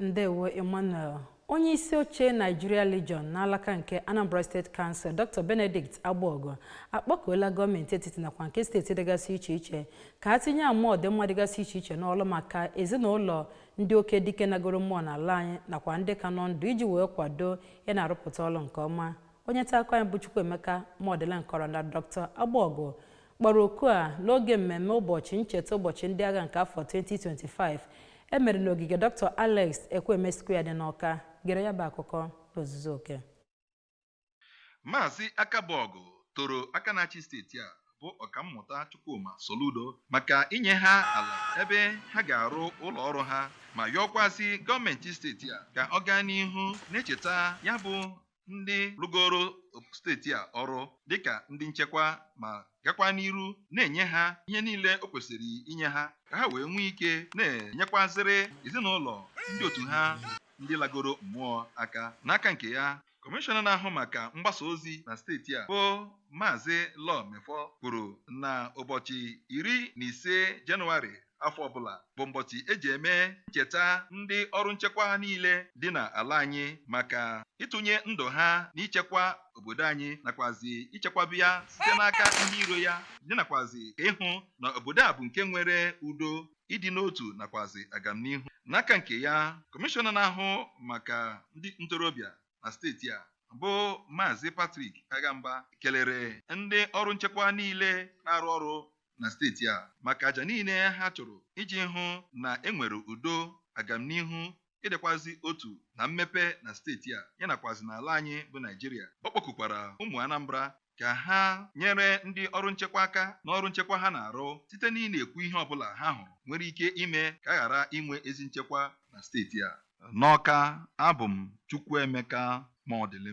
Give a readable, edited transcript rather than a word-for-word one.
Ndewo Emmanuel. Onye isi oche Nigeria Legion n'alaka nke Anambra State Council Dr. Benedict Agbogo akpọkuola gọọmenti etiti nakwa nke steeti dịgasị iche iche ka ha tinye mmụọ ọdịmma dịgasị iche iche n'ọrụ maka ezinụlọ ndị oke dike nagoro mmụọ n'ala anyị nakwa ndị ka nọ ndụ iji wee kwado ya na-arụpụta ọrụ nke ọma. Onye nta akụkọ anyị bụ Chukwuemeka Modela Nkọrọ na Dr. Agbogo kpọrọ oku a n'oge mmemme ụbọchị ncheta ụbọchị ndị agha nke afọ 2025 emere n'ogige Dr. Alex Ekweme Square dị n'Awka. Gere ya bụ akụkọ n'ozuzu oke. Maazị Agbogo toro aka na-achị steeti a bụ ọkammụta Chukwuma Soludo maka inye ha ala ebe ha ga-arụ ụlọ ọrụ ha ma yọkwazị gọọmenti steeti a ka ọ gaa n'ihu na-echeta ya bụ ndị rụgoro steeti a ọrụ dịka ndị nchekwa ma gakwa n'iru na-enye ha ihe niile o kwesịrị inye ha ka ha wee nwee ike na-enyekwazịrị ezinụlọ ndị otu ha ndị lagoro mmụọ aka. N'aka nke ya, kọmishọna na-ahụ maka mgbasa ozi na steeti a bụ Maazị Law Mefo kwuru na ụbọchị 15 Jenụwarị afọ ọbụla bụ ụbọchị eji eme ncheta ndị ọrụ nchekwa niile dị n'ala anyị maka ịtụnye ndụ ha n'ichekwa obodo anyị nakwazi ichekwaba ya site n'aka ndị iro ya dị nakwazi ka ịhụ na obodo a bụ nke nwere udo, ịdị n'otu nakwazi agamnihu. N'aka nke ya, kọmishọna na-ahụ maka ndị ntorobịa na steeti a bụ Maazị Patrick Agamba kelere ndị ọrụ nchekwa niile na-arụ ọrụ na steeti a maka aja niile ha chụrụ iji hụ na enwere udo, agamnihu, ịdịkwazi otu na mmepe na steeti a yanakwazi n'ala anyị bụ Naịjirịa. Ọ kpọkukwara ụmụ Anambra ka ha nyere ndị ọrụ nchekwa aka n'ọrụ nchekwa ha na-arụ site n'ịna-ekwu ihe ọbụla ha hụrụ nwere ike ime ka a ghara inwe ezi nchekwa na steeti a. N'Awka, abụ m Chukwuemeka Modela.